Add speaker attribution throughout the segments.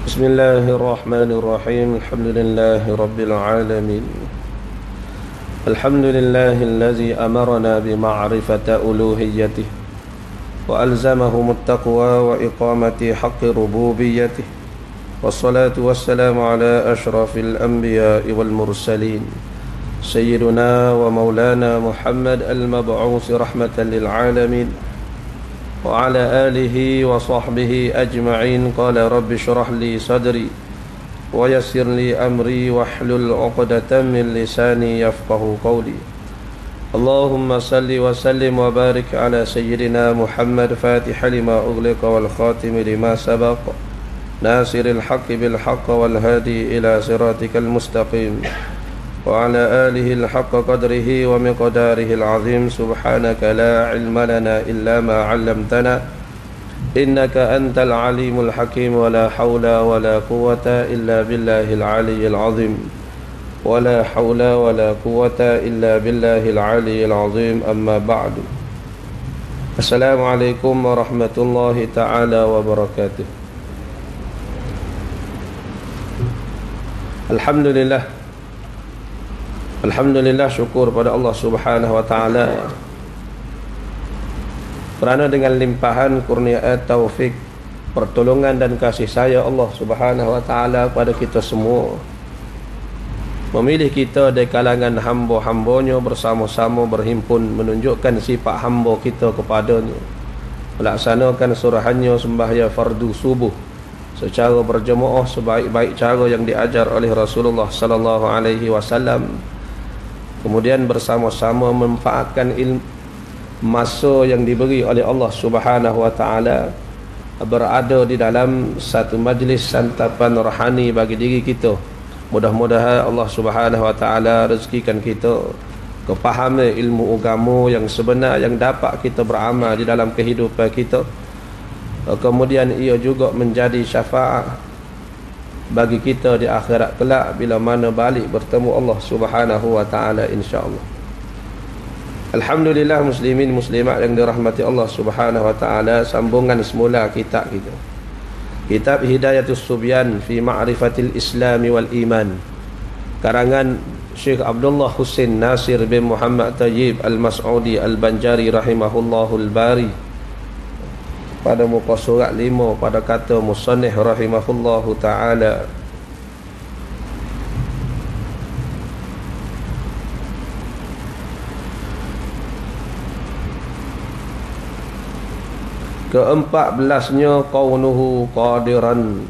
Speaker 1: بسم الله الرحمن الرحيم الحمد لله رب العالمين الحمد لله الذي أمرنا بمعرفة ألوهيته وألزمهم التقوى وإقامة حق ربوبيته والصلاة والسلام على أشرف الأنبياء والمرسلين سيدنا ومولانا محمد المبعوث رحمة للعالمين وعلى آله وصحبه أجمعين قال رب اشرح لي صدري ويسر لي أمري واحلل عقدة من لساني يفقه قولي اللهم صل وسلم وبارك على سيدنا محمد فاتح لما أغلق والخاتم لما سبق ناصر الحق بالحق والهادي إلى صراطك المستقيم وعلى آله الحق قدره ومقداره العظيم سبحانك لا علم لنا إلا ما علمتنا إنك أنت العليم الحكيم ولا حول ولا قوة إلا بالله العلي العظيم ولا حول ولا قوة إلا بالله العلي العظيم أما بعد السلام عليكم ورحمة الله تعالى وبركاته. Alhamdulillah, syukur pada Allah Subhanahu wa taala kerana dengan limpahan kurnia taufik, pertolongan dan kasih sayang Allah Subhanahu wa taala kepada kita semua, memilih kita dari kalangan hamba-hambanya bersama-sama berhimpun menunjukkan sifat hamba kita kepadanya, melaksanakan surahannya sembahyang fardu subuh secara berjemaah sebaik-baik cara yang diajar oleh Rasulullah sallallahu alaihi wasallam. Kemudian bersama-sama memanfaatkan masa yang diberi oleh Allah Subhanahu wa taala berada di dalam satu majlis santapan rohani bagi diri kita. Mudah-mudahan Allah Subhanahu wa taala rezekikan kita kepahaman ilmu agama yang sebenar yang dapat kita beramal di dalam kehidupan kita. Kemudian ia juga menjadi syafaat bagi kita di akhirat kelak bila mana balik bertemu Allah Subhanahu wa taala insya-Allah. Alhamdulillah, muslimin muslimat yang dirahmati Allah Subhanahu wa taala, sambungan semula kitab kita, kitab Hidayatus Subyan fi Ma'rifatil Islam wal Iman, karangan Syekh Abdullah Husin Nasir bin Muhammad Tayyib Al-Mas'udi Al-Banjari rahimahullahul bari. Pada muka surat 5 pada kata musannif rahimahullahu ta'ala, ke-14-nya kaunuhu qadiran.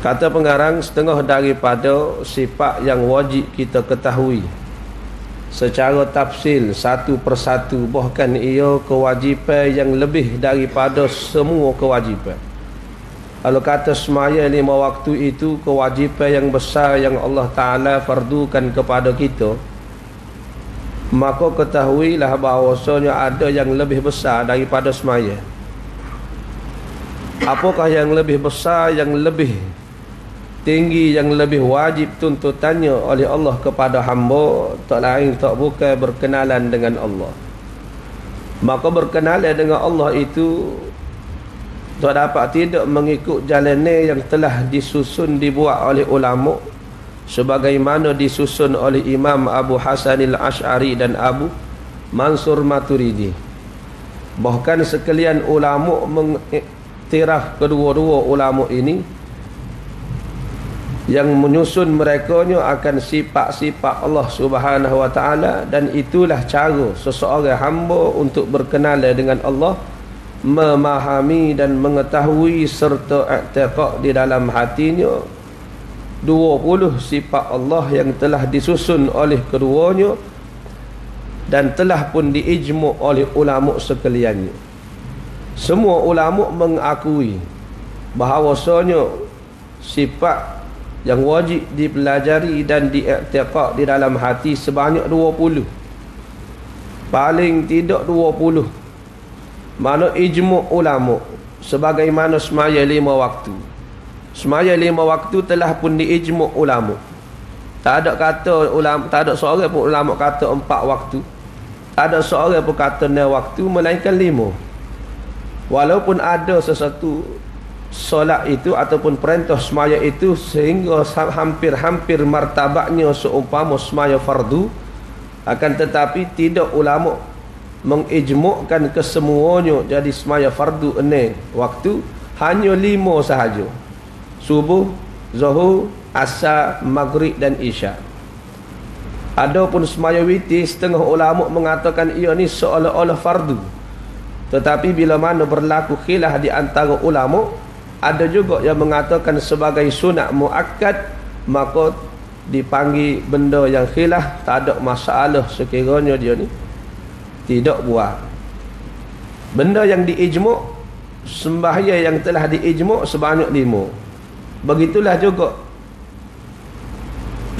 Speaker 1: Kata pengarang, setengah daripada sifat yang wajib kita ketahui secara tafsil satu persatu, bahkan ia kewajipan yang lebih daripada semua kewajipan. Kalau kata semaya 5 waktu itu kewajipan yang besar yang Allah Ta'ala fardukan kepada kita, maka ketahuilah bahawasanya ada yang lebih besar daripada semaya. Apakah yang lebih besar, yang lebih tinggi, yang lebih wajib tuntutannya oleh Allah kepada hamba? Tak lain tak bukan berkenalan dengan Allah. Maka berkenalan dengan Allah itu tak dapat tidak mengikut jalannya yang telah disusun dibuat oleh ulama, sebagaimana disusun oleh Imam Abu Hasan al-Ash'ari dan Abu Mansur Maturidi. Bahkan sekalian ulama mengiktiraf kedua-dua ulama ini yang menyusun merekanya akan sifat-sifat Allah Subhanahu wa taala, dan itulah cara seseorang hamba untuk berkenalan dengan Allah, memahami dan mengetahui serta i'tiqad di dalam hatinya 20 sifat Allah yang telah disusun oleh keduanya dan telah pun diijmu' oleh ulama sekaliannya. Semua ulama mengakui bahawasanya sifat yang wajib dipelajari dan diiktiqad di dalam hati sebanyak 20. Paling tidak 20. Mana ijmu' ulama, sebagaimana semaya 5 waktu. Semaya 5 waktu telah pun diijmu' ulama. Tak ada kata ulama, tak ada seorang pun ulama kata 4 waktu. Tak ada seorang pun kata 6 waktu, melainkan 5. Walaupun ada sesuatu solat itu ataupun perintah semaya itu sehingga hampir-hampir martabatnya seumpama semaya fardu, akan tetapi tidak ulama mengijmukkan kesemuanya jadi semaya fardu ini waktu, hanya 5 sahaja: subuh, zuhur, asar, maghrib dan isya. Adapun semaya witir, setengah ulama mengatakan ia ni seolah-olah fardu, tetapi bila mana berlaku khilaf di antara ulama, ada juga yang mengatakan sebagai sunat muakkad, maka dipanggil benda yang khilaf, tak ada masalah sekiranya dia ni tidak buat. Benda yang diijmuk, sembahyang yang telah diijmuk sebanyak 5. Begitulah juga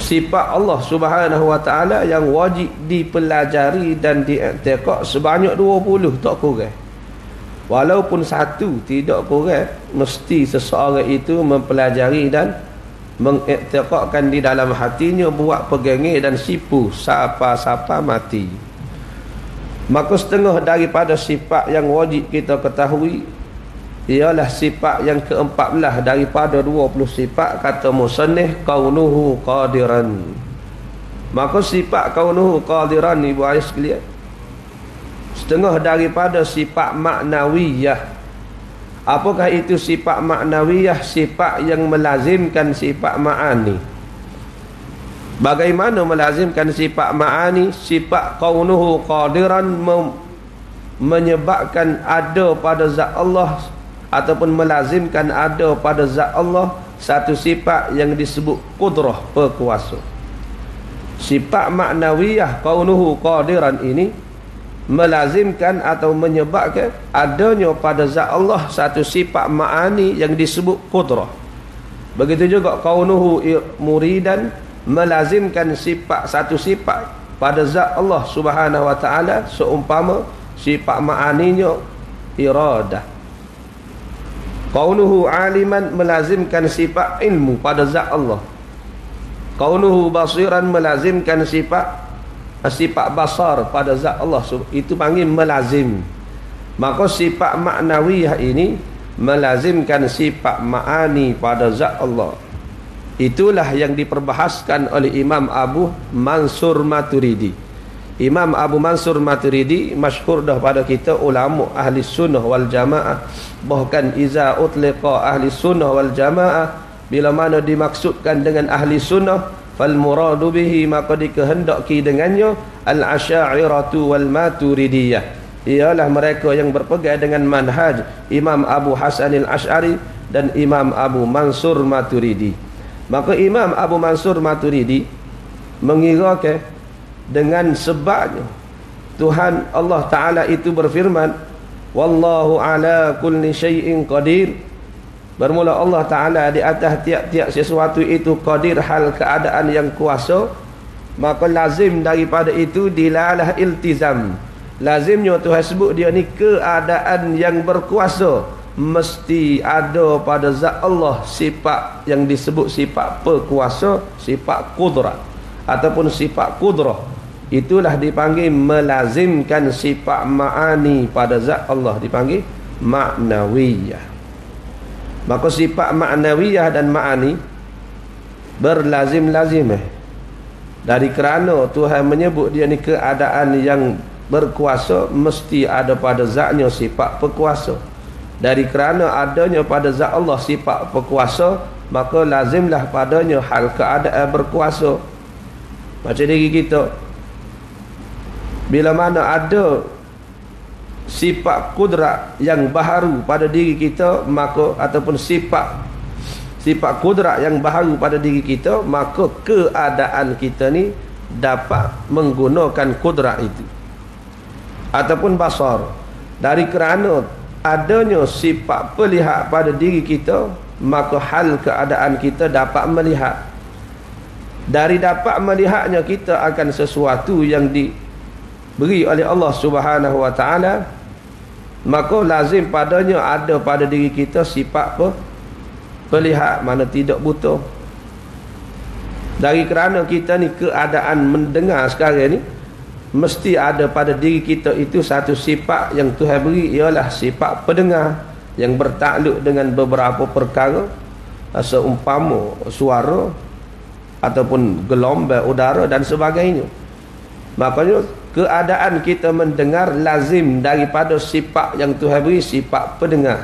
Speaker 1: sifat Allah Subhanahu wa taala yang wajib dipelajari dan diiktikad sebanyak 20, tak kurang. Walaupun satu tidak kurang, mesti seseorang itu mempelajari dan mengiktikadkan di dalam hatinya, buat pegangan dan sipu siapa-siapa mati. Maka setengah daripada sifat yang wajib kita ketahui ialah sifat yang ke-14 daripada 20 sifat, kata musannif, kaunuhu qadiran. Maka sifat kaunuhu qadiran ni ibu ayah sekalian, setengah daripada sifat maknawiyah. Apakah itu sifat maknawiyah? Sifat yang melazimkan sifat ma'ani. Bagaimana melazimkan sifat ma'ani? Sifat kaunuhu qadiran menyebabkan ada pada zat Allah, ataupun melazimkan ada pada zat Allah satu sifat yang disebut qudrah, berkuasa. Sifat maknawiyah kaunuhu qadiran ini melazimkan atau menyebabkan adanya pada zat Allah satu sifat ma'ani yang disebut qudrah. Begitu juga kaunuhu muridan, melazimkan satu sifat pada zat Allah Subhanahu wa taala seumpama sifat ma'aninya iradah. Kaunuhu aliman, melazimkan sifat ilmu pada zat Allah. Kaunuhu basiran, melazimkan sifat basar pada zat Allah, itu panggil melazim. Maka sifat maknawiyah ini melazimkan sifat ma'ani pada zat Allah. Itulah yang diperbahaskan oleh Imam Abu Mansur Maturidi. Imam Abu Mansur Maturidi masyhur dah pada kita ulama ahli sunnah wal jamaah. Bahkan iza utliqa ahli sunnah wal jamaah, bila mana dimaksudkan dengan ahli sunnah, fal muradu bihi, maka dikehendaki dengannya al-asy'ariyatu wal maturidiyah, ialah mereka yang berpegang dengan manhaj Imam Abu Hasan al-Asy'ari dan Imam Abu Mansur Maturidi. Maka Imam Abu Mansur Maturidi mengirakan dengan sebabnya Tuhan Allah Ta'ala itu berfirman, wallahu ala kulli syai'in qadir. Bermula Allah Ta'ala di atas tiap-tiap sesuatu itu qadir, hal keadaan yang kuasa. Maka lazim daripada itu dilalah iltizam. Lazimnya Tuhan sebut dia ni keadaan yang berkuasa, mesti ada pada zat Allah sifat yang disebut sifat berkuasa, sifat qudrat ataupun sifat qudrah. Itulah dipanggil melazimkan sifat ma'ani pada zat Allah, dipanggil maknawiyah. Maka sifat maknawiyah dan ma'ani berlazim-lazim dari kerana Tuhan menyebut dia ni keadaan yang berkuasa, mesti ada pada zatnya sifat berkuasa. Dari kerana adanya pada zat Allah sifat berkuasa, maka lazimlah padanya hal keadaan berkuasa. Macam diri kita, bila mana ada sifat kudrat yang baharu pada diri kita, maka ataupun sifat kudrat yang baharu pada diri kita, maka keadaan kita ni dapat menggunakan kudrat itu ataupun basar. Dari kerana adanya sifat pelihat pada diri kita, maka hal keadaan kita dapat melihat. Dari dapat melihatnya kita akan sesuatu yang diberi oleh Allah Subhanahu wa taala, maka lazim padanya ada pada diri kita sifat pelihat, mana tidak buta. Dari kerana kita ni keadaan mendengar sekarang ni, mesti ada pada diri kita itu satu sifat yang Tuhan beri, ialah sifat pendengar. yang bertakluk dengan beberapa perkara, seumpama suara ataupun gelombang udara dan sebagainya. Makanya keadaan kita mendengar lazim daripada sifat yang Tuhan beri, sifat pendengar.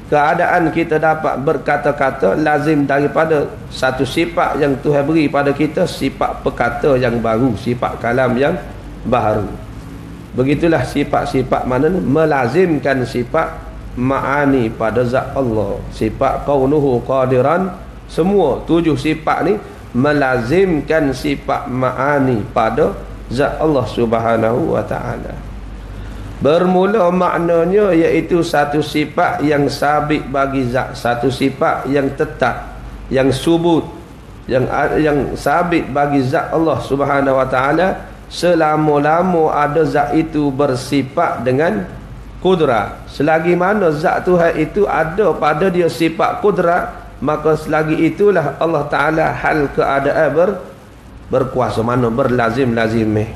Speaker 1: Keadaan kita dapat berkata-kata lazim daripada satu sifat yang Tuhan beri pada kita, sifat perkata yang baru, sifat kalam yang baru. Begitulah sifat-sifat mana melazimkan sifat ma'ani pada zat Allah, sifat kaunuhu qadiran. Semua 7 sifat ni melazimkan sifat ma'ani pada zat Allah Subhanahu wa ta'ala. Bermula maknanya iaitu satu sifat yang sabit bagi zat, satu sifat yang tetap, yang subut, yang sabit bagi zat Allah Subhanahu wa ta'ala selama-lama ada zat itu bersifat dengan kudrat. Selagi mana zat Tuhan itu ada pada dia sifat kudrat, maka selagi itulah Allah Ta'ala hal keadaan berkuasa, mana berlazim-lazimih,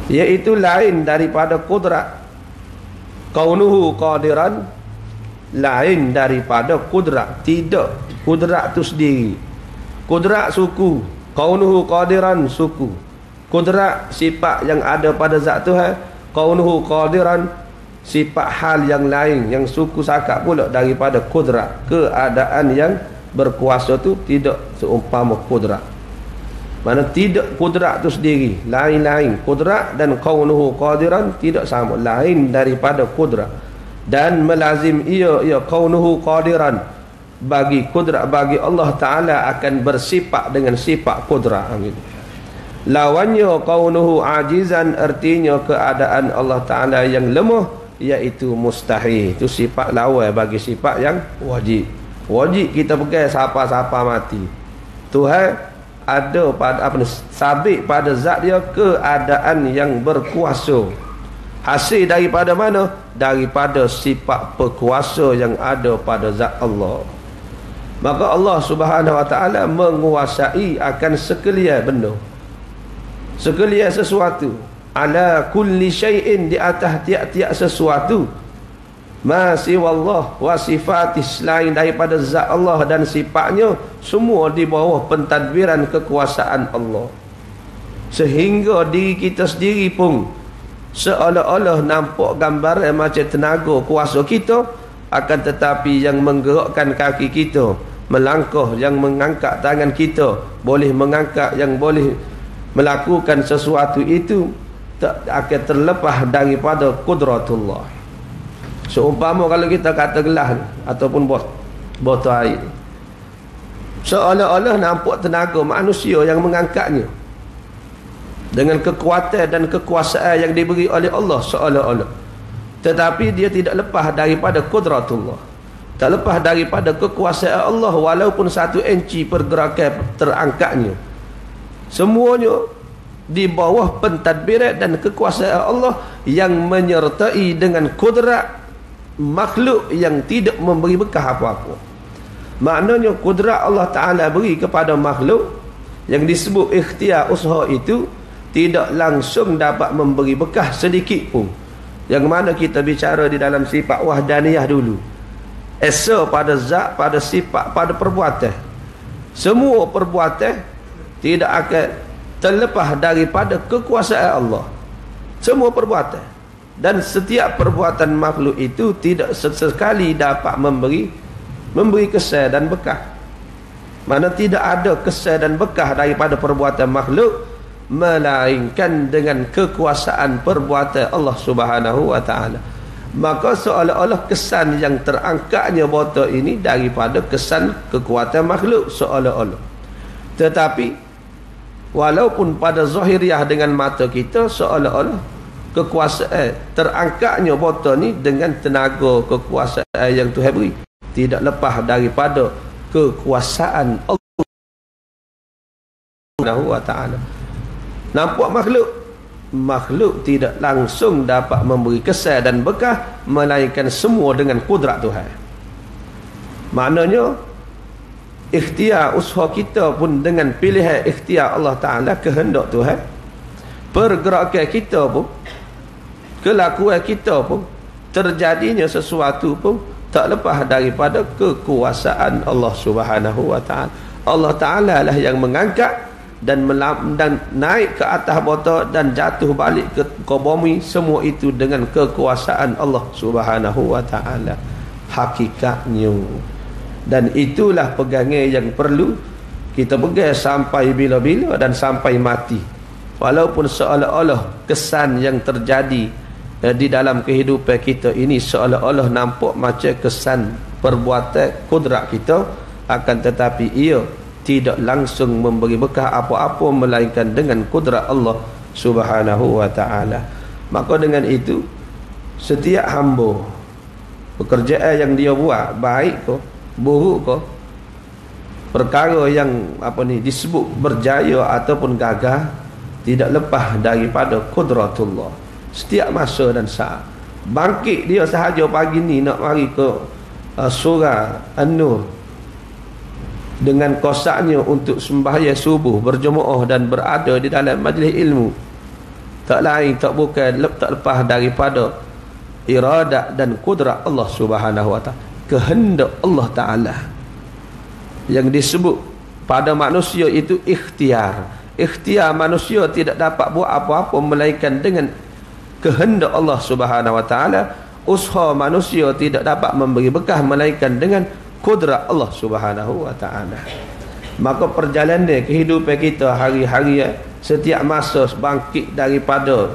Speaker 1: iaitu lain daripada kudrat. Kaunuhu qadiran, lain daripada kudrat. Tidak, kudrat itu sendiri. Kudrat suku, kaunuhu qadiran suku. Kudrat sifat yang ada pada zat Tuhan, kaunuhu qadiran sifat hal yang lain, yang suku sakat pula daripada kudrat. Keadaan yang berkuasa tu tidak seumpama kudrat. Mana tidak kudrat tu sendiri, lain-lain. Kudrat dan kaunuhu qadiran tidak sama, lain daripada kudrat. Dan melazim ia kaunuhu qadiran, bagi kudrat, bagi Allah Ta'ala akan bersifat dengan sifat kudrat. Lawannya kaunuhu ajizan, artinya keadaan Allah Ta'ala yang lemah, iaitu mustahil. Itu sifat lawan bagi sifat yang wajib. Wajib kita pegang siapa-siapa mati. Tuhan ada pada sabit pada zat dia keadaan yang berkuasa. Hasil daripada mana? Daripada sifat berkuasa yang ada pada zat Allah. Maka Allah Subhanahu wa ta'ala menguasai akan sekalian benda, sekalian sesuatu. Ala kulli syai'in, di atas tiap-tiap sesuatu. Ma siwallah wa sifatis, lain daripada zat Allah dan sifatnya, semua di bawah pentadbiran kekuasaan Allah. Sehingga diri kita sendiri pun seolah-olah nampak gambaran macam tenaga kuasa kita, akan tetapi yang menggerakkan kaki kita, melangkah, yang mengangkat tangan kita, boleh mengangkat, yang boleh melakukan sesuatu itu, tak akan terlepas daripada kudratullah. Seumpama kalau kita kata gelas ataupun botol air, seolah-olah nampak tenaga manusia yang mengangkatnya dengan kekuatan dan kekuasaan yang diberi oleh Allah seolah-olah. Tetapi dia tidak lepas daripada kudratullah, tak lepas daripada kekuasaan Allah. Walaupun 1 inci pergerakan terangkatnya, semuanya di bawah pentadbiran dan kekuasaan Allah yang menyertai dengan kudrat makhluk yang tidak memberi bekah apa-apa. Maknanya kudrat Allah Ta'ala beri kepada makhluk yang disebut ikhtiar usaha itu tidak langsung dapat memberi bekah sedikit pun. Yang mana kita bicara di dalam sifat wahdaniyah dulu, esa pada zat, pada sifat, pada perbuatan. Semua perbuatan tidak akan terlepas daripada kekuasaan Allah. Semua perbuatan. Dan setiap perbuatan makhluk itu tidak sesekali dapat memberi kesan dan bekah. Mana tidak ada kesan dan bekah daripada perbuatan makhluk, melainkan dengan kekuasaan perbuatan Allah Subhanahu wa ta'ala. Maka seolah-olah kesan yang terangkatnya botol ini daripada kesan kekuatan makhluk seolah-olah. Tetapi walaupun pada zahiriah dengan mata kita seolah-olah kekuasaan terangkatnya botol ni dengan tenaga kekuasaan yang Tuhan beri, tidak lepas daripada kekuasaan Allah Subhanahu wa ta'ala. Nampak makhluk tidak langsung dapat memberi kesan dan bekah, melainkan semua dengan kudrat Tuhan. Maknanya ikhtiar usaha kita pun dengan pilihan ikhtiar Allah Ta'ala, kehendak Tuhan. Pergerakan kita pun kelakuan kita pun, terjadinya sesuatu pun tak lepas daripada kekuasaan Allah Subhanahu wa taala. Allah Taala lah yang mengangkat dan naik ke atas bota dan jatuh balik ke bumi, semua itu dengan kekuasaan Allah Subhanahu wa taala hakikatnya. Dan itulah pegangan yang perlu kita pegang sampai bila-bila dan sampai mati. Walaupun seolah-olah kesan yang terjadi di dalam kehidupan kita ini seolah-olah nampak macam kesan perbuatan kudrat kita, akan tetapi ia tidak langsung memberi bekah apa-apa melainkan dengan kudrat Allah Subhanahu wa taala. Maka dengan itu setiap hamba, pekerjaan yang dia buat baik ke buruk ke, perkara yang disebut berjaya ataupun gagal, tidak lepas daripada kudratullah. Setiap masa dan saat bangkit dia sahaja pagi ni nak mari ke surah An-Nur dengan kosaknya untuk sembahyang subuh berjemaah dan berada di dalam majlis ilmu, tak lain tak bukan tak lepas daripada iradat dan kudrat Allah Subhanahu wa taala, kehendak Allah Taala. Yang disebut pada manusia itu ikhtiar. Ikhtiar manusia tidak dapat buat apa-apa melainkan dengan kehendak Allah Subhanahu wa taala. Usaha manusia tidak dapat memberi bekah melainkan dengan kudrat Allah Subhanahu wa taala. Maka perjalanan kehidupan kita hari-hari, setiap masa bangkit daripada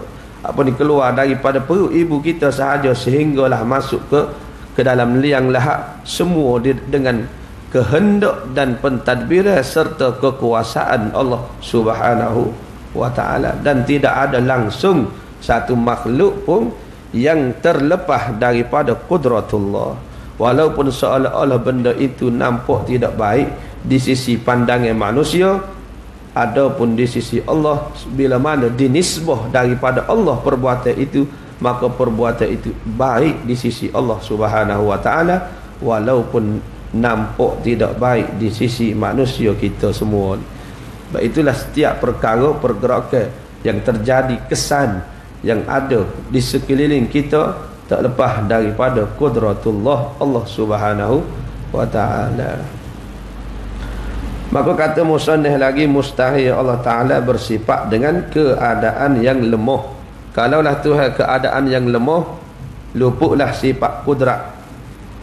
Speaker 1: keluar daripada perut ibu kita sahaja sehinggalah masuk ke dalam liang lahat, semua dengan kehendak dan pentadbiran serta kekuasaan Allah Subhanahu wa taala. Dan tidak ada langsung satu makhluk pun yang terlepas daripada kudratullah. Walaupun seolah-olah benda itu nampak tidak baik di sisi pandangan manusia, adapun di sisi Allah, bila mana dinisbah daripada Allah perbuatan itu, maka perbuatan itu baik di sisi Allah Subhanahu wa taala, walaupun nampak tidak baik di sisi manusia kita semua. Sebab itulah setiap perkara pergerakan yang terjadi, kesan yang ada di sekeliling kita, tak lepas daripada kudratullah Allah Subhanahu wa taala. Maka kata musannif lagi, mustahil Allah Taala bersifat dengan keadaan yang lemah. Kalaulah Tuhan keadaan yang lemah, luputlah sifat kudrat.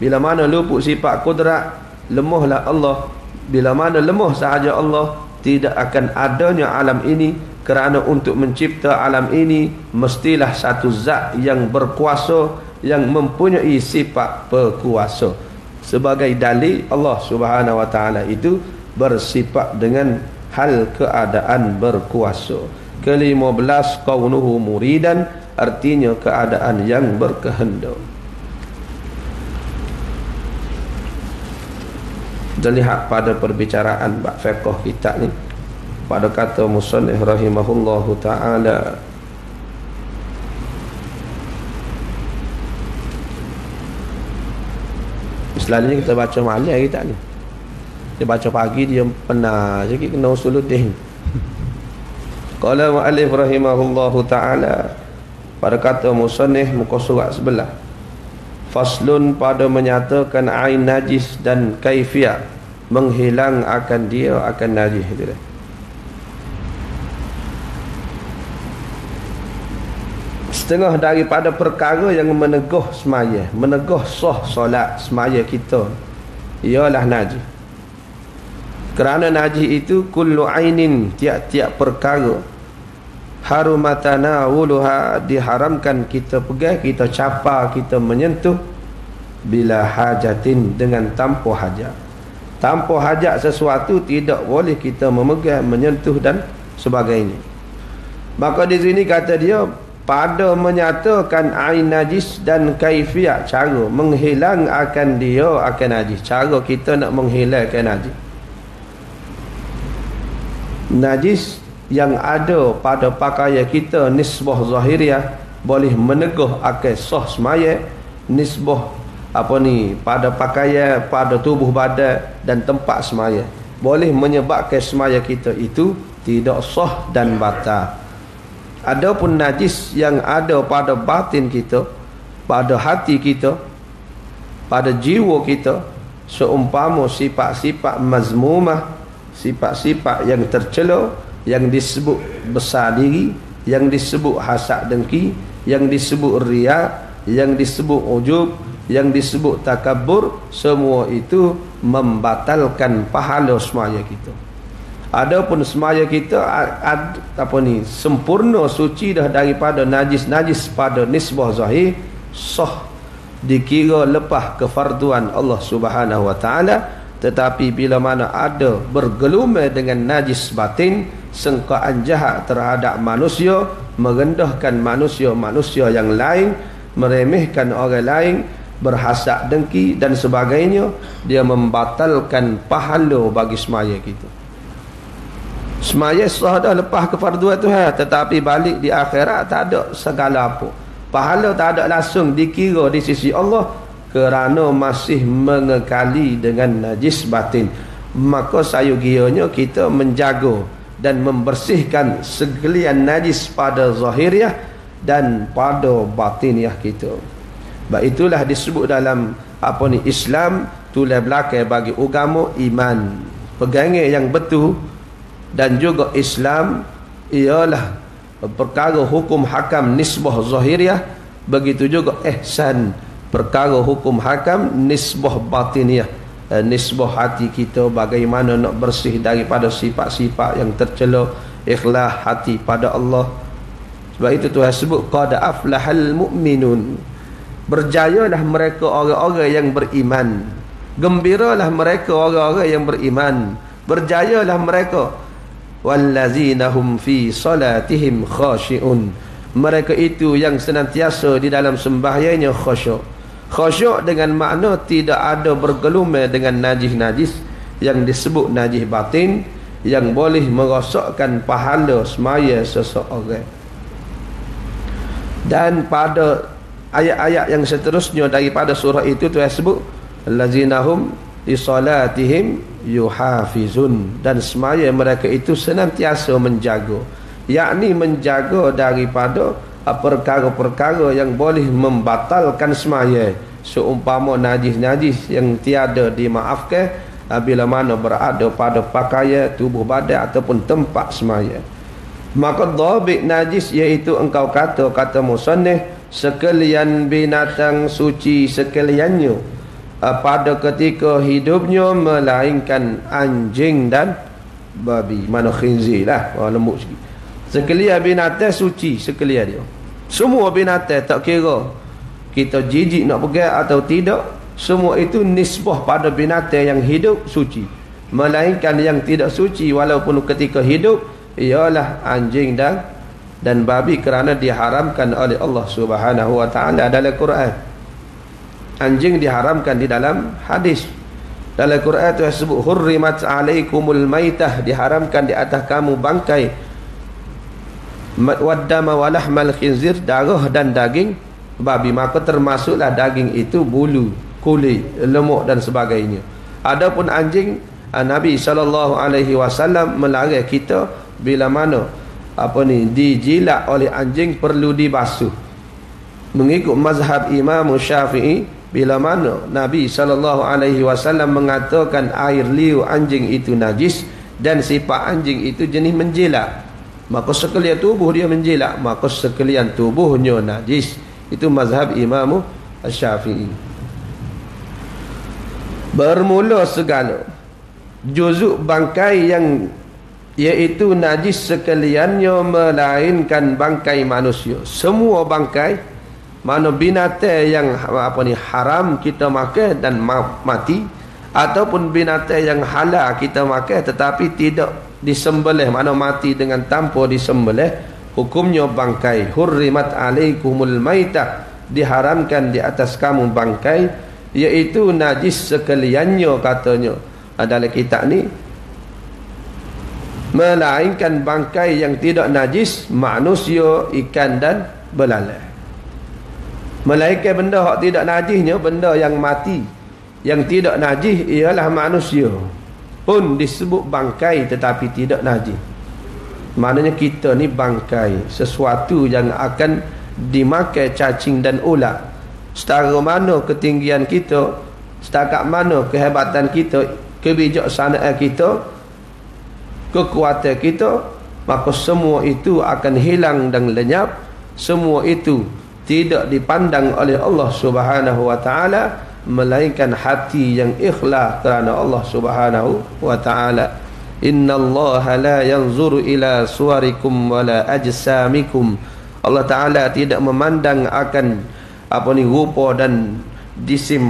Speaker 1: Bila mana luput sifat kudrat, lemahlah Allah. Bila mana lemah sahaja Allah, tidak akan adanya alam ini. Kerana untuk mencipta alam ini mestilah satu zat yang berkuasa, yang mempunyai sifat berkuasa. Sebagai dalil, Allah Subhanahu wa taala itu bersifat dengan hal keadaan berkuasa. Ke-15 kaunuhu muridan, artinya keadaan yang berkehendak. Kita lihat pada perbicaraan bab fiqh kita ni, pada kata musannif rahimahullahu ta'ala, selalunya kita baca malam kita ni, dia baca pagi dia penat sikit, kena usuluddin. Qala mu'allif rahimahullahu ta'ala, pada kata musannif muka surat sebelah, faslun, pada menyatakan ain najis dan kaifiyah, menghilang akan dia akan najis itu dah. Setengah daripada perkara yang meneguh semaya, meneguh sah solat semaya kita, ialah najis. Kerana najis itu kullu ainin, tiap-tiap perkara, harumatana wuluha, diharamkan kita pegang, kita capa, kita menyentuh, bila hajatin, dengan tanpa hajat. Tanpa hajat sesuatu tidak boleh kita memegang, menyentuh dan sebagainya. Maka di sini kata dia, pada menyatakan ain najis dan kaifiyat, cara menghilang akan dia akan najis, cara kita nak menghilangkan najis. Najis yang ada pada pakaian kita nisbah zahiriah boleh meneguh akan sah semaya, nisbah pada pakaian, pada tubuh badan dan tempat semaya boleh menyebabkan semaya kita itu tidak sah dan batal. Adapun najis yang ada pada batin kita, pada hati kita, pada jiwa kita, seumpama sifat-sifat mazmumah, sifat-sifat yang tercela, yang disebut besar diri, yang disebut hasad dengki, yang disebut riya, yang disebut ujub, yang disebut takabur, semua itu membatalkan pahala semaya kita. Adapun semaya kita sempurna, suci dah daripada najis-najis pada nisbah zahir, sah dikira lepas kefarduan Allah Subhanahu wa taala. Tetapi bila mana ada bergelumai dengan najis batin, sangkaan jahat terhadap manusia, merendahkan manusia yang lain, meremehkan orang lain, berhasad dengki dan sebagainya, dia membatalkan pahala bagi semaya kita. Semaya sah dah lepas kefarduan Tuhan, tetapi balik di akhirat tak ada segala apa. Pahala tak ada langsung dikira di sisi Allah, kerana masih mengekali dengan najis batin. Maka sayugianya kita menjaga dan membersihkan sekalian najis pada zahiriah dan pada batiniah kita. Baik, itulah disebut dalam Islam tulah belakang bagi agama iman, pegangan yang betul. Dan juga Islam ialah perkara hukum hakam nisbah zahiriah, begitu juga ihsan, perkara hukum hakam nisbah batiniah, nisbah hati kita, bagaimana nak bersih daripada sifat-sifat yang tercela, ikhlas hati pada Allah. Sebab itu Tuhan sebut qad aflahal mu'minun, berjayalah mereka orang-orang yang beriman, gembiralah mereka orang-orang yang beriman, berjayalah mereka. Wallazina hum fi salatihim khashi'un, mereka itu yang senantiasa di dalam sembahyangnya khusyuk. Khusyuk dengan makna tidak ada bergelumai dengan najis-najis yang disebut najis batin, yang boleh merosakkan pahala semaya seseorang. Dan pada ayat-ayat yang seterusnya daripada surah itu Tuhan sebut allazina hum li salatihim yuhafizun, dan semaya mereka itu senantiasa menjaga, yakni menjaga daripada perkara-perkara yang boleh membatalkan semaya, seumpama najis-najis yang tiada dimaafkan bila mana berada pada pakaian, tubuh badan ataupun tempat semaya. Maka dhabit najis iaitu engkau kata musannif, sekalian binatang suci sekaliannya pada ketika hidupnya, melainkan anjing dan babi, mana khinzir lah, lembut sikit. Sekalian binatang suci, sekalian dia, semua binatang, tak kira kita jijik nak pegang atau tidak, semua itu nisbah pada binatang yang hidup suci. Melainkan yang tidak suci walaupun ketika hidup ialah anjing dan babi, kerana diharamkan oleh Allah Subhanahu wa taala dalam Quran. Anjing diharamkan di dalam hadis. Dalam Quran itu disebut hurrimat alaikumul maitah, diharamkan di atas kamu bangkai, waddama walahmal khinzir, darah dan daging babi. Maka termasuklah daging itu bulu, kulit, lemuk dan sebagainya. Adapun anjing, Nabi SAW melarang kita bila mana dijilat oleh anjing perlu dibasuh. Mengikut mazhab Imam Syafi'i, bila mana Nabi SAW mengatakan air liu anjing itu najis dan sifat anjing itu jenis menjilat, maka sekalian tubuh dia menjilat, maka sekalian tubuhnya najis. Itu mazhab Imam Syafi'i. Bermula segala juzuk bangkai yang iaitu najis sekaliannya, melainkan bangkai manusia. Semua bangkai, mana binatang yang haram kita makan dan mati, ataupun binatang yang halal kita makan tetapi tidak disembelih, mana mati dengan tanpa disembelih, hukumnya bangkai. Hurrimat alaikumul maitah, diharamkan di atas kamu bangkai, iaitu najis sekaliannya, katanya dalam kitab ni, melainkan bangkai yang tidak najis, manusia, ikan dan belalang. Melainkan benda yang tidak najisnya, benda yang mati, yang tidak najis ialah manusia, pun disebut bangkai tetapi tidak najis. Maknanya kita ni bangkai, sesuatu yang akan dimakai cacing dan ulat. Setara mana ketinggian kita, setakat mana kehebatan kita, kebijaksanaan kita, kekuatan kita, maka semua itu akan hilang dan lenyap. Semua itu tidak dipandang oleh Allah Subhanahu wa taala, melainkan hati yang ikhlas kerana Allah Subhanahu wa taala. Innallaha la yanzuru ila suwarikum wala ajsamikum. Allah taala tidak memandang akan rupa dan jisim,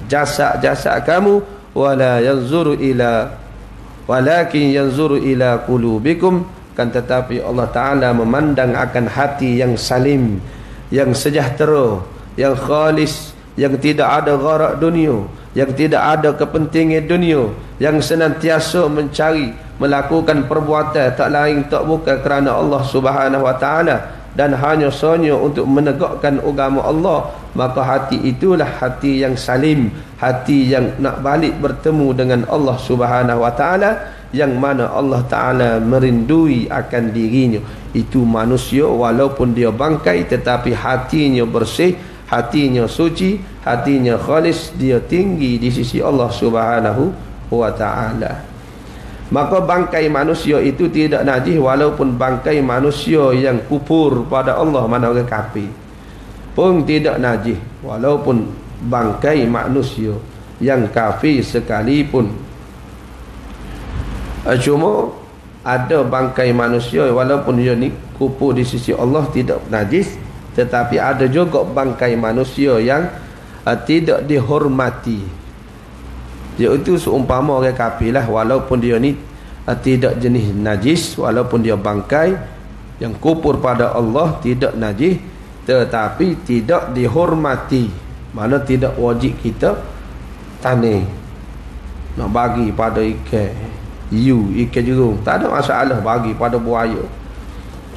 Speaker 1: jasad kamu, wala yanzuru ila, walakin yanzuru ila qulubikum, kan tetapi Allah taala memandang akan hati yang salim, yang sejahtera, yang khalis, yang tidak ada gharak dunia, yang tidak ada kepentingan dunia, yang senantiasa mencari melakukan perbuatan tak lain tak bukan kerana Allah Subhanahu wa taala dan hanya sahaja untuk menegakkan agama Allah. Maka hati itulah hati yang salim, hati yang nak balik bertemu dengan Allah Subhanahu wa taala, yang mana Allah taala merindui akan dirinya. Itu manusia walaupun dia bangkai tetapi hatinya bersih, hatinya suci, hatinya khalis, dia tinggi di sisi Allah Subhanahu wa taala. Maka bangkai manusia itu tidak najis walaupun bangkai manusia yang kufur pada Allah, mana orang kafir, pun tidak najis walaupun bangkai manusia yang kafir sekalipun. Cuma ada bangkai manusia walaupun dia ni kufur di sisi Allah tidak najis, tetapi ada juga bangkai manusia yang tidak dihormati. Iaitu seumpama orang kafir lah, walaupun dia ni tidak jenis najis, walaupun dia bangkai yang kufur pada Allah tidak najis, tetapi tidak dihormati. Mana tidak wajib kita tanah nak bagi pada ikan ikan jerung, tak ada masalah bagi pada buaya.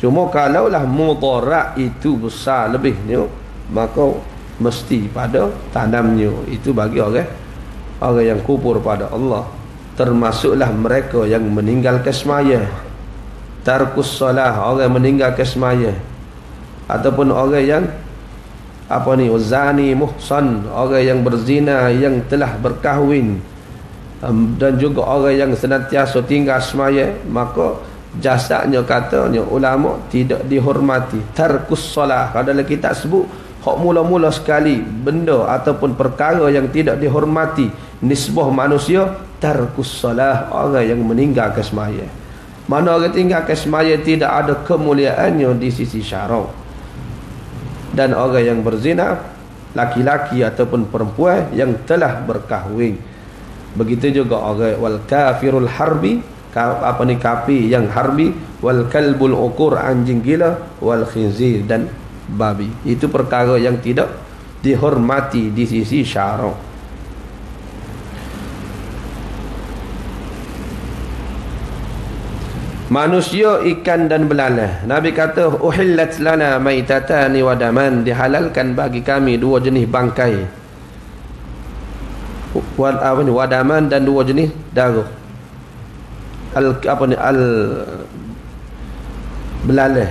Speaker 1: Cuma kalaulah mudarat itu besar lebihnya, maka mesti pada tanamnya. Itu bagi orang yang kufur pada Allah. Termasuklah mereka yang meninggalkan semaya, tarkus solah, orang meninggalkan semaya, ataupun orang yang zani muhsan, orang yang berzina yang telah berkahwin, dan juga orang yang senantiasa tinggal semaya, maka jasadnya katanya ulama tidak dihormati. Tarkus solah, kalau dalam kitab sebut hak mula-mula sekali benda ataupun perkara yang tidak dihormati nisbah manusia, tarkus solah, orang yang meninggalkan semaya. Mana orang tinggalkan semaya tidak ada kemuliaannya di sisi syarak. Dan orang yang berzina, laki-laki ataupun perempuan yang telah berkahwin. Begitu juga orang wal kafirul harbi, kafir yang harbi, wal kalbul ukur, anjing gila, wal khinzir, dan babi. Itu perkara yang tidak dihormati di sisi syarak. Manusia, ikan dan belalah. Nabi kata uhillat lana maitatani wa daman, dihalalkan bagi kami dua jenis bangkai, wadaman, dan dua jenis darah. Belalah.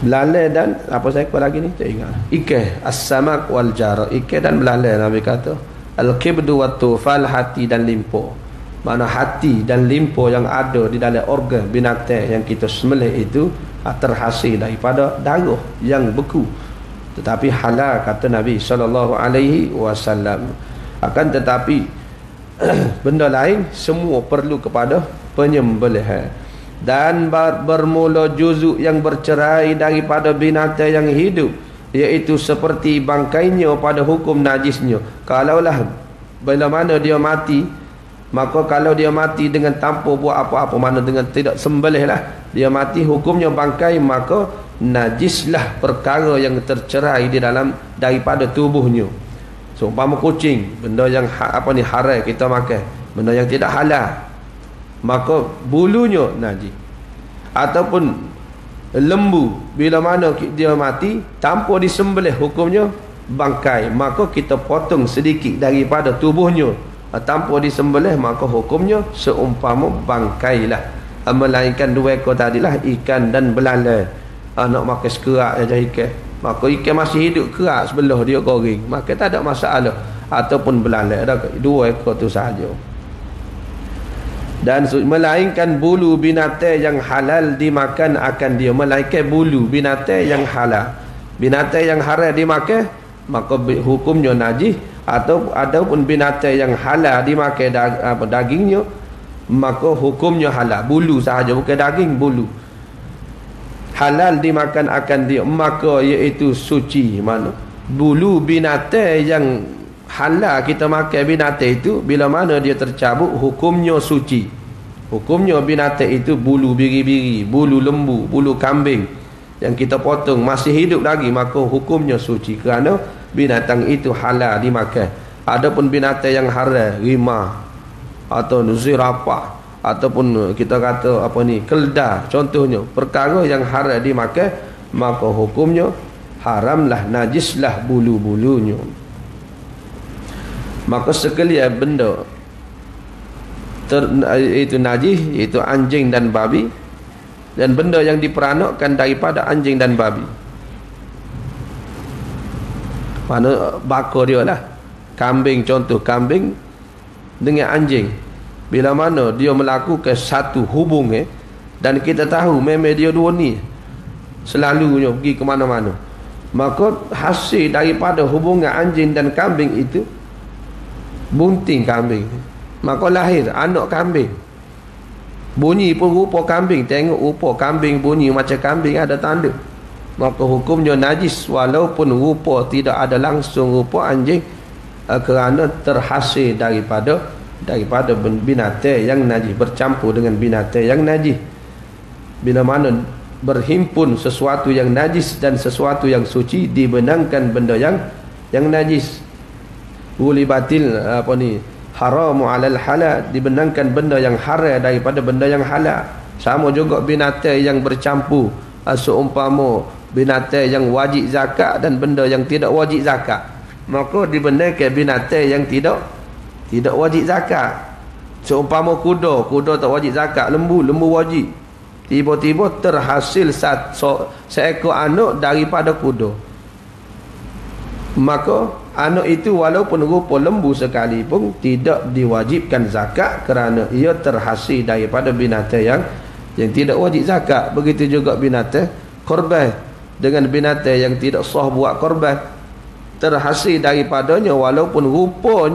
Speaker 1: Belalah dan apa saya lagi ni tak ingat. Ikan, as-samak wal jar, ikan dan belalah. Nabi kata al-kibdu wa tufal, hati dan limpo. Mana hati dan limpo yang ada di dalam organ binatang yang kita sembelih itu terhasil daripada darah yang beku, tetapi halal kata Nabi SAW. Akan tetapi benda lain semua perlu kepada penyembelihan. Dan bermula juzuk yang bercerai daripada binatang yang hidup, iaitu seperti bangkainya pada hukum najisnya. Kalaulah bila mana dia mati, maka kalau dia mati dengan tanpa buat apa-apa, mana dengan tidak sembelih lah, dia mati hukumnya bangkai, maka najislah perkara yang tercerai di dalam daripada tubuhnya. So umpama kucing, benda yang haram kita makan, benda yang tidak halal, maka bulunya najis. Ataupun lembu, bila mana dia mati tanpa disembelih, hukumnya bangkai, maka kita potong sedikit daripada tubuhnya tanpa disembelih, maka hukumnya seumpama bangkai lah. Melainkan dua ekor tadilah, ikan dan belalai. Nak makan sekerak saja ikan, maka ikan masih hidup kerak sebelah dia goreng, maka tak ada masalah. Ataupun belalai, ada dua ekor tu sahaja. Dan melainkan bulu binatang yang halal dimakan akan dia. Melainkan bulu binatang yang halal, binatang yang haram dimakan, maka hukumnya najis. Ataupun binatang yang halal dimakan dagingnya, maka hukumnya halal. Bulu sahaja, bukan daging, bulu halal dimakan akan dia, maka iaitu suci. Mana bulu binatang yang halal kita makan binatang itu, bila mana dia tercabut, hukumnya suci. Hukumnya binatang itu bulu biri-biri, bulu lembu, bulu kambing yang kita potong masih hidup lagi, maka hukumnya suci kerana binatang itu halal dimakan. Adapun binatang yang haram, rimah atau zirafah, ataupun kita kata keldar contohnya, perkara yang haram dimakan, maka hukumnya haramlah, najislah bulu-bulunya. Maka sekalian benda itu najis, iaitu anjing dan babi, dan benda yang diperanakkan daripada anjing dan babi, mana bakar dia lah. Kambing, contoh kambing dengan anjing, bila mana dia melakukan satu hubungan, dan kita tahu memang dia dua ni selalunya pergi ke mana-mana, maka hasil daripada hubungan anjing dan kambing itu bunting kambing, maka lahir anak kambing. Bunyi pun rupa kambing, tengok rupa kambing, bunyi macam kambing, ada tanda, maka hukumnya najis walaupun rupa tidak ada langsung rupa anjing, kerana terhasil daripada binatang yang najis, bercampur dengan binatang yang najis. Bila mana berhimpun sesuatu yang najis dan sesuatu yang suci, dibenangkan benda yang najis. Ulibatil haramu alal halal, dibenangkan benda yang haram daripada benda yang halal. Sama juga binatang yang bercampur, seumpama binatang yang wajib zakat dan benda yang tidak wajib zakat, maka dibenarkan binatang yang tidak wajib zakat. Seumpama kuda tak wajib zakat, lembu wajib. Tiba-tiba terhasil seekor anak daripada kuda, maka anak itu walaupun rupa lembu sekalipun tidak diwajibkan zakat, kerana ia terhasil daripada binatang yang tidak wajib zakat. Begitu juga binatang korban dengan binatang yang tidak sah buat korban, terhasil daripadanya walaupun rupa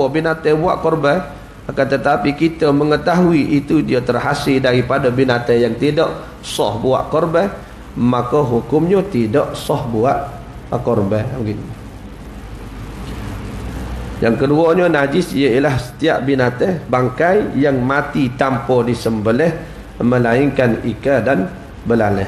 Speaker 1: binatang buat korban, akan tetapi kita mengetahui itu dia terhasil daripada binatang yang tidak sah buat korban, maka hukumnya tidak sah buat korban. Begitu. Yang keduanya najis ialah setiap binatang bangkai yang mati tanpa disembelih, melainkan ikan dan belalai.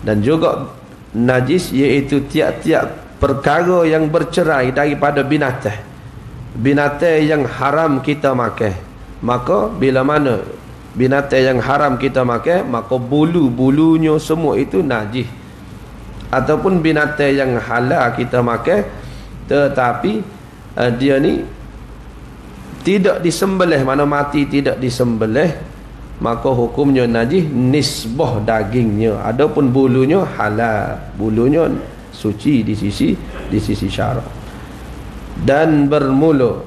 Speaker 1: Dan juga najis iaitu tiap-tiap perkara yang bercerai daripada binatang yang haram kita makan. Maka bila mana binatang yang haram kita makan, maka bulu-bulunya semua itu najis. Ataupun binatang yang halal kita makan, tetapi dia ni tidak disembelih, mana mati tidak disembelih, maka hukumnya najis nisbah dagingnya. Adapun bulunya halal, bulunya suci di sisi syarak. Dan bermula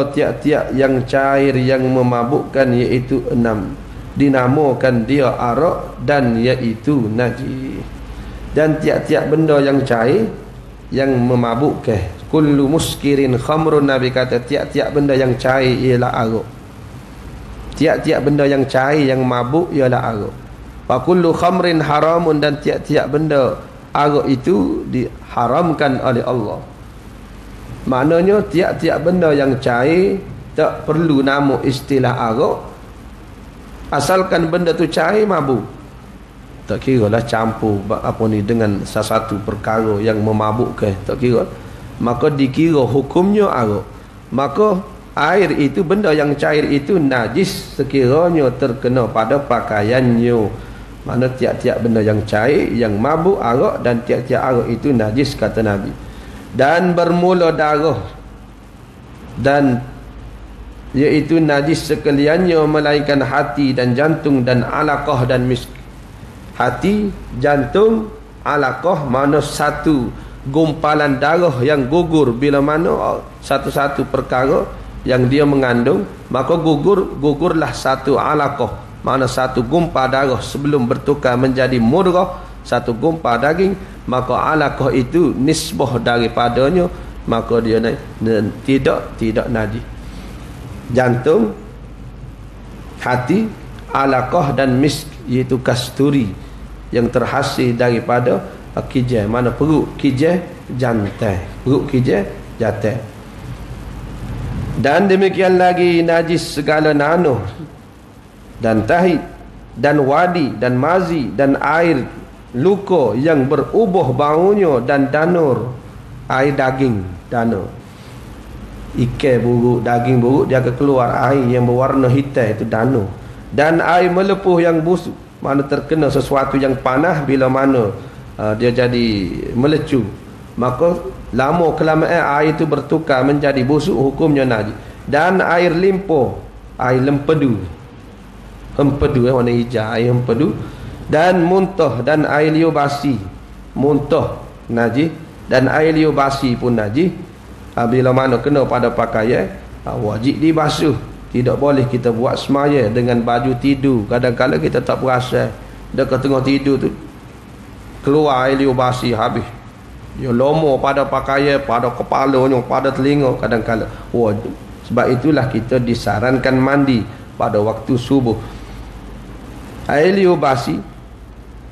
Speaker 1: tiap-tiap yang cair yang memabukkan, iaitu 6, dinamakan dia arak dan iaitu najis. Dan tiap-tiap benda yang cair yang memabukkan, kullu muskirin khamrun, Nabi kata tiap-tiap benda yang cair ialah arak. Tiap-tiap benda yang cair yang mabuk ialah arak. Wa kullu khamrin haramun, dan tiap-tiap benda arak itu diharamkan oleh Allah. Maknanya tiap-tiap benda yang cair tak perlu nama istilah arak, asalkan benda tu cair mabuk. Tak kira lah campur dengan sesuatu perkara yang memabukkan, tak kira, maka dikira hukumnya arak. Maka air itu, benda yang cair itu najis sekiranya terkena pada pakaiannya. Mana tiap-tiap benda yang cair yang mabuk arak, dan tiap-tiap arak itu najis, kata Nabi. dan bermula darah, dan iaitu najis sekaliannya melainkan hati dan jantung dan alaqah dan misk. Hati, jantung, alaqah, mana satu gumpalan darah yang gugur bila mana satu-satu perkara yang dia mengandung, maka gugurlah satu alaqah, mana satu gumpal darah sebelum bertukar menjadi mudghah, satu gumpal daging, maka alaqah itu nisbah daripadanya, maka dia tidak najis. Jantung, hati, alaqah dan misk, iaitu kasturi yang terhasil daripada kijai, mana perut kijai jantai, perut kijai jantai. Dan demikian lagi najis segala nanuh dan tahid dan wadi dan mazi dan air luka yang berubah baunya, dan danur, air daging danur. Ikan buruk, daging buruk, dia akan keluar air yang berwarna hitam, itu danur. Dan air melepuh yang busuk, mana terkena sesuatu yang panah, bila mana dia jadi melecu, maka lama kelamaan air itu bertukar menjadi busuk, hukumnya najis. Dan air limpah, air lempedu, hempedu warna hijau, air hempedu, dan muntah, dan air liur basi, muntah najis, dan air liur basi pun najis. Bila mana kena pada pakaian, wajib dibasuh. Tidak boleh kita buat semaya dengan baju tidur. Kadang-kadang kita tak perasan, dekat tengah tidur tu keluar air liur basi habis. Dia lomo pada pakaian, pada kepalanya, pada telinga kadang-kadang. Sebab itulah kita disarankan mandi pada waktu subuh. Air liur basi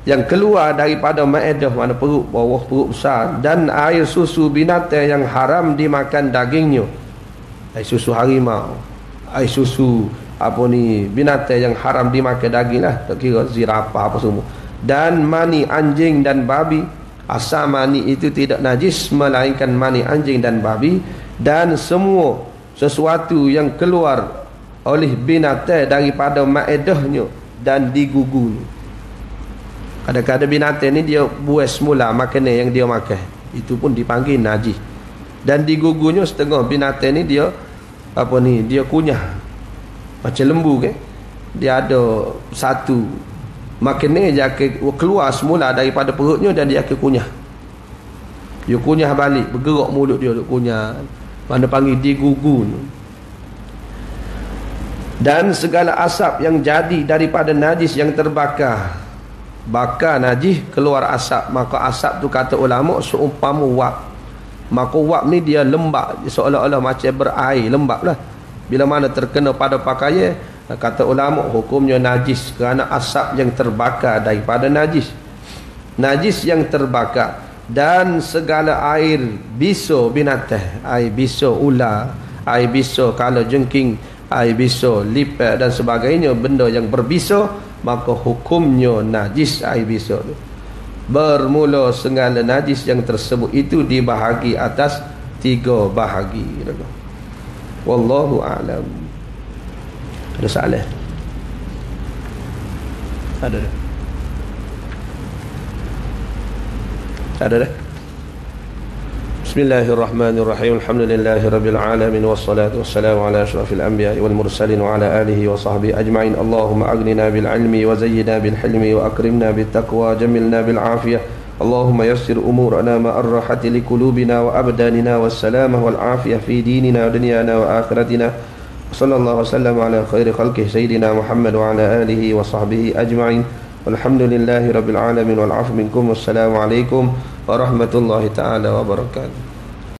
Speaker 1: yang keluar daripada maedah, mana perut, bawah perut besar, dan air susu binatang yang haram dimakan dagingnya, air susu harimau, air susu binatang yang haram dimakan daging lah, tak kira zirafah apa semua. Dan mani anjing dan babi, asal mani itu tidak najis melainkan mani anjing dan babi, dan semua sesuatu yang keluar oleh binatang daripada maedahnya dan digugunya. Kadang-kadang binatang ni dia buat semula makanan yang dia makan, itu pun dipanggil najis. Dan digugunya setengah binatang ni dia dia kunyah macam lembu kan, dia ada satu makanan yang keluar semula daripada perutnya, dan dia akan kunyah. Dia kunyah balik, bergerak mulut dia kunyah, mana panggil digugu. Dan segala asap yang jadi daripada najis yang terbakar, bakar najis keluar asap, maka asap tu kata ulama seumpama wap. Maka wap ni dia lembab, seolah-olah macam berair, lembab lah. Bila mana terkena pada pakaian, kata ulama hukumnya najis, kerana asap yang terbakar daripada najis. Najis yang terbakar, dan segala air biso binatang, air biso ular, air biso kala jengking, air biso lipat dan sebagainya, benda yang berbisa, maka hukumnya najis air biso tu. Bermula segala najis yang tersebut itu dibahagi atas 3 bahagi. Wallahu a'lam. Ada soalan? Ada dah. Ada dah. Bismillahirrahmanirrahim. Alhamdulillahi rabbil alamin, wassalatu wassalamu ala asyrafil anbiya'i wal mursalin wa ala alihi wa sahbihi ajma'in. Allahumma aghnina bil ilmi wa zayyina bil hilmi wa akrimna bit taqwa jamilna bil afiyah. Allahumma yassir umurana ma arrahati li qulubina wa abdanina was salamah wal afiyah fi dinina wa dunyana wa akhiratina. Sallallahu wasallam ala khairi khalqihi sayyidina Muhammad wa ala alihi wa sahbihi ajma'in. Walhamdulillahi rabbil alamin wal 'afwu minkum. Wassalamu alaikum warahmatullahi taala wabarakatuh.